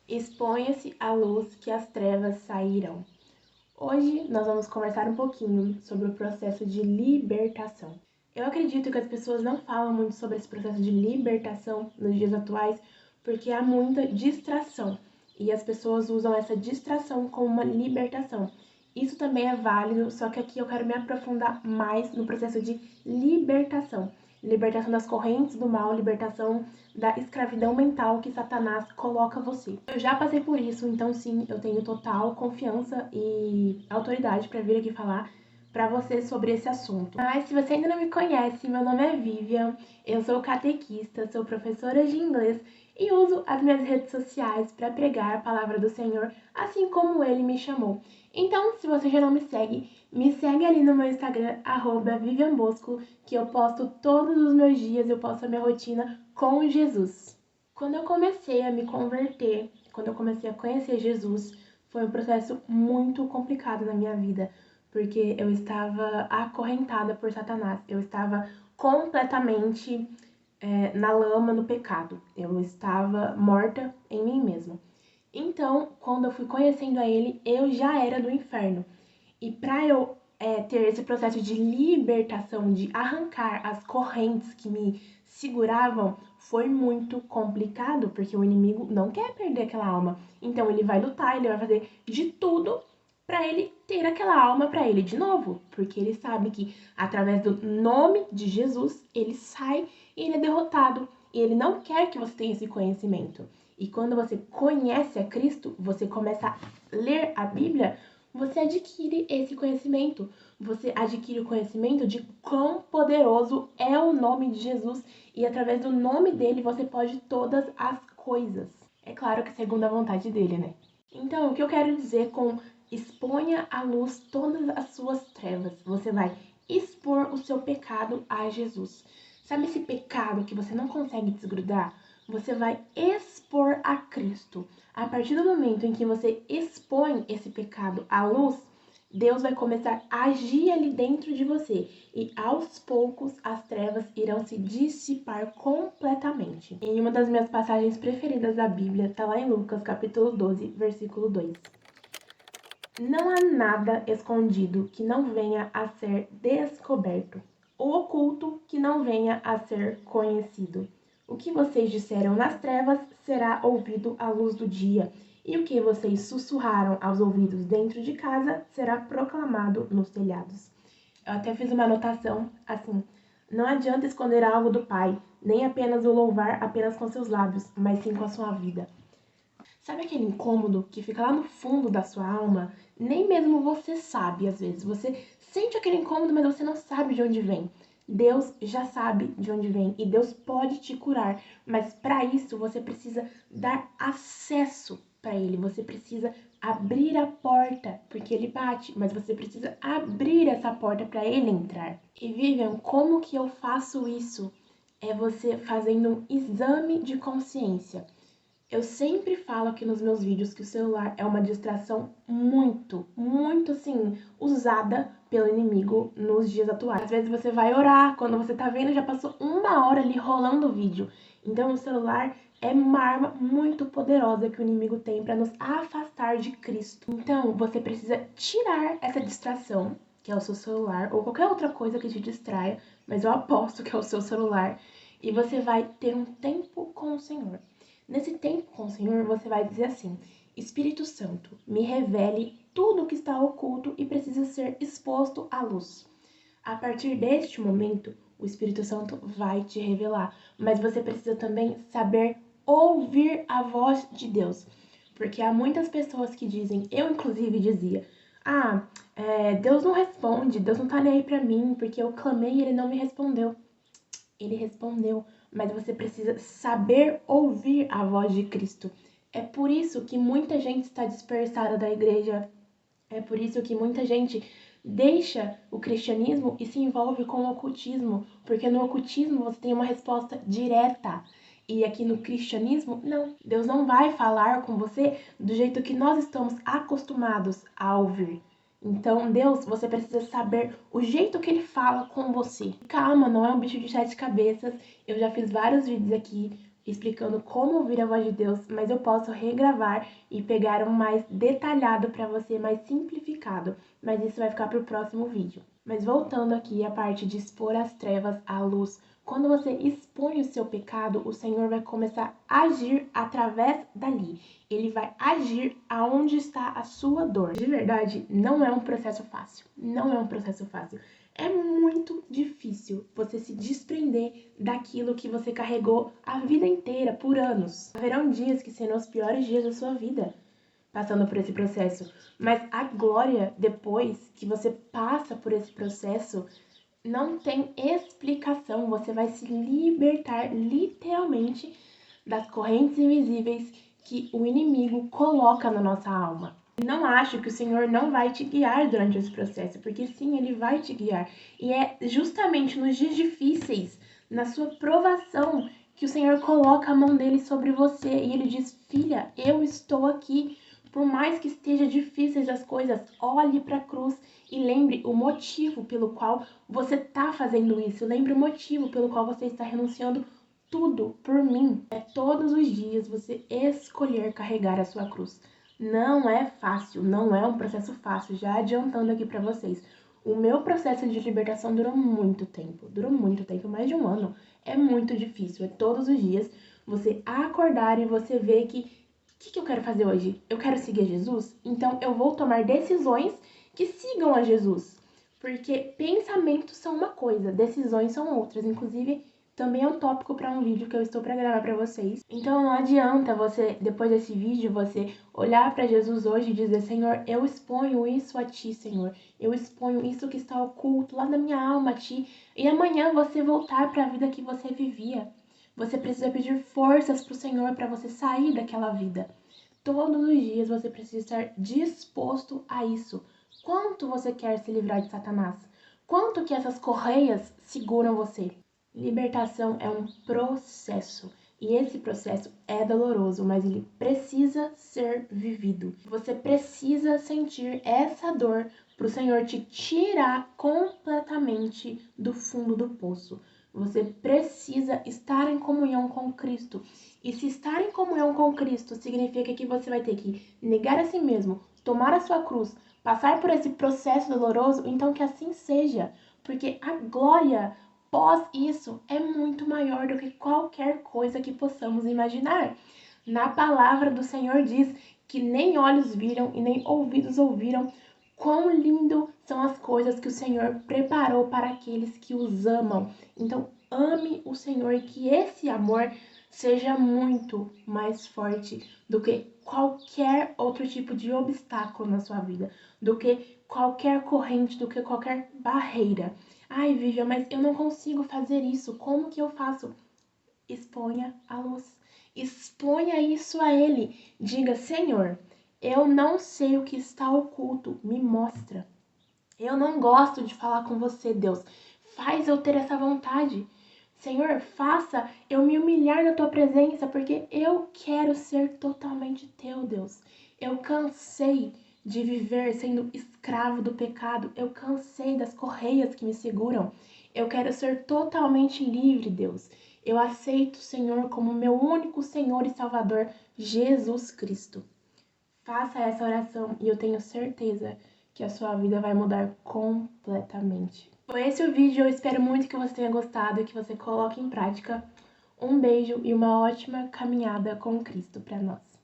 Exponha-se a luz que as trevas sairão. Hoje nós vamos conversar um pouquinho sobre o processo de libertação. Eu acredito que as pessoas não falam muito sobre esse processo de libertação nos dias atuais porque há muita distração e as pessoas usam essa distração como uma libertação. Isso também é válido, só que aqui eu quero me aprofundar mais no processo de libertação. Libertação das correntes do mal, libertação da escravidão mental que Satanás coloca você. Eu já passei por isso, então sim, eu tenho total confiança e autoridade para vir aqui falar para você sobre esse assunto. Mas se você ainda não me conhece, meu nome é Vivian, eu sou catequista, sou professora de inglês e uso as minhas redes sociais para pregar a palavra do Senhor, assim como Ele me chamou. Então, se você já não me segue ali no meu Instagram, @vivianbosco, que eu posto todos os meus dias, eu posto a minha rotina com Jesus. Quando eu comecei a me converter, quando eu comecei a conhecer Jesus, foi um processo muito complicado na minha vida, porque eu estava acorrentada por Satanás, eu estava completamente na lama, no pecado, eu estava morta em mim mesma. Então, quando eu fui conhecendo a ele, eu já era do inferno. E para eu ter esse processo de libertação, de arrancar as correntes que me seguravam, foi muito complicado, porque o inimigo não quer perder aquela alma. Então ele vai lutar, ele vai fazer de tudo para ele ter aquela alma para ele de novo, porque ele sabe que através do nome de Jesus, ele sai e ele é derrotado. E ele não quer que você tenha esse conhecimento. E quando você conhece a Cristo, você começa a ler a Bíblia, você adquire esse conhecimento. Você adquire o conhecimento de quão poderoso é o nome de Jesus e através do nome dele você pode todas as coisas. É claro que segundo a vontade dele, né? Então, o que eu quero dizer com exponha à luz todas as suas trevas? Você vai expor o seu pecado a Jesus. Sabe esse pecado que você não consegue desgrudar? Você vai expor a Cristo. A partir do momento em que você expõe esse pecado à luz, Deus vai começar a agir ali dentro de você e aos poucos as trevas irão se dissipar completamente. Em uma das minhas passagens preferidas da Bíblia, está lá em Lucas capítulo 12, versículo 2. Não há nada escondido que não venha a ser descoberto, ou oculto que não venha a ser conhecido. O que vocês disseram nas trevas será ouvido à luz do dia, e o que vocês sussurraram aos ouvidos dentro de casa será proclamado nos telhados. Eu até fiz uma anotação assim: não adianta esconder algo do Pai, nem apenas o louvar apenas com seus lábios, mas sim com a sua vida. Sabe aquele incômodo que fica lá no fundo da sua alma? Nem mesmo você sabe, às vezes. Você sente aquele incômodo, mas você não sabe de onde vem. Deus já sabe de onde vem e Deus pode te curar, mas para isso você precisa dar acesso para Ele. Você precisa abrir a porta, porque Ele bate, mas você precisa abrir essa porta para Ele entrar. E Vivian, como que eu faço isso? É você fazendo um exame de consciência. Eu sempre falo aqui nos meus vídeos que o celular é uma distração muito, assim, usada pelo inimigo nos dias atuais. Às vezes você vai orar, quando você tá vendo já passou 1 hora ali rolando o vídeo. Então o celular é uma arma muito poderosa que o inimigo tem para nos afastar de Cristo. Então você precisa tirar essa distração, que é o seu celular, ou qualquer outra coisa que te distraia, mas eu aposto que é o seu celular, e você vai ter um tempo com o Senhor. Nesse tempo com o Senhor, você vai dizer assim: Espírito Santo, me revele tudo o que está oculto e precisa ser exposto à luz. A partir deste momento, o Espírito Santo vai te revelar, mas você precisa também saber ouvir a voz de Deus. Porque há muitas pessoas que dizem, eu inclusive dizia, Deus não responde, Deus não tá nem aí pra mim, porque eu clamei e ele não me respondeu. Ele respondeu, mas você precisa saber ouvir a voz de Cristo. É por isso que muita gente está dispersada da igreja. É por isso que muita gente deixa o cristianismo e se envolve com o ocultismo, porque no ocultismo você tem uma resposta direta. E aqui no cristianismo, não. Deus não vai falar com você do jeito que nós estamos acostumados a ouvir. Então, Deus, você precisa saber o jeito que ele fala com você. Calma, não é um bicho de 7 cabeças. Eu já fiz vários vídeos aqui explicando como ouvir a voz de Deus, mas eu posso regravar e pegar um mais detalhado para você, mais simplificado, mas isso vai ficar para o próximo vídeo. Mas voltando aqui à parte de expor as trevas à luz, quando você expõe o seu pecado, o Senhor vai começar a agir através dali. Ele vai agir aonde está a sua dor. De verdade, não é um processo fácil. Não é um processo fácil. É muito difícil você se desprender daquilo que você carregou a vida inteira, por anos. Haverão dias que serão os piores dias da sua vida, passando por esse processo. Mas a glória, depois que você passa por esse processo, não tem explicação. Você vai se libertar, literalmente, das correntes invisíveis que o inimigo coloca na nossa alma. Não acho que o Senhor não vai te guiar durante esse processo, porque sim, Ele vai te guiar. E é justamente nos dias difíceis, na sua provação, que o Senhor coloca a mão dele sobre você e Ele diz: filha, eu estou aqui. Por mais que esteja difíceis as coisas, olhe para a cruz e lembre o motivo pelo qual você está fazendo isso. Lembre o motivo pelo qual você está renunciando tudo por mim. É todos os dias você escolher carregar a sua cruz. Não é fácil, não é um processo fácil, já adiantando aqui para vocês. O meu processo de libertação durou muito tempo, mais de um ano. É muito difícil, é todos os dias você acordar e você ver que o que eu quero fazer hoje? Eu quero seguir a Jesus? Então eu vou tomar decisões que sigam a Jesus. Porque pensamentos são uma coisa, decisões são outras. Inclusive, também é um tópico para um vídeo que eu estou para gravar para vocês. Então não adianta você, depois desse vídeo, você olhar para Jesus hoje e dizer: Senhor, eu exponho isso a Ti, Senhor. Eu exponho isso que está oculto lá na minha alma a Ti. E amanhã você voltar para a vida que você vivia. Você precisa pedir forças para o Senhor para você sair daquela vida. Todos os dias você precisa estar disposto a isso. Quanto você quer se livrar de Satanás? Quanto que essas correias seguram você? Libertação é um processo. E esse processo é doloroso, mas ele precisa ser vivido. Você precisa sentir essa dor para o Senhor te tirar completamente do fundo do poço. Você precisa estar em comunhão com Cristo. E se estar em comunhão com Cristo significa que você vai ter que negar a si mesmo, tomar a sua cruz, passar por esse processo doloroso, então que assim seja. Porque a glória pós isso é muito maior do que qualquer coisa que possamos imaginar. Na palavra do Senhor diz que nem olhos viram e nem ouvidos ouviram quão lindo são as coisas que o Senhor preparou para aqueles que os amam. Então, ame o Senhor e que esse amor seja muito mais forte do que qualquer outro tipo de obstáculo na sua vida, do que qualquer corrente, do que qualquer barreira. Ai, Vivian, mas eu não consigo fazer isso. Como que eu faço? Exponha a luz. Exponha isso a Ele. Diga: Senhor, eu não sei o que está oculto. Me mostra. Eu não gosto de falar com você, Deus. Faz eu ter essa vontade. Senhor, faça eu me humilhar na tua presença, porque eu quero ser totalmente teu, Deus. Eu cansei de viver sendo escravo do pecado. Eu cansei das correias que me seguram. Eu quero ser totalmente livre, Deus. Eu aceito o Senhor como meu único Senhor e Salvador, Jesus Cristo. Faça essa oração e eu tenho certeza que a sua vida vai mudar completamente. Foi esse o vídeo, eu espero muito que você tenha gostado e que você coloque em prática. Um beijo e uma ótima caminhada com Cristo para nós.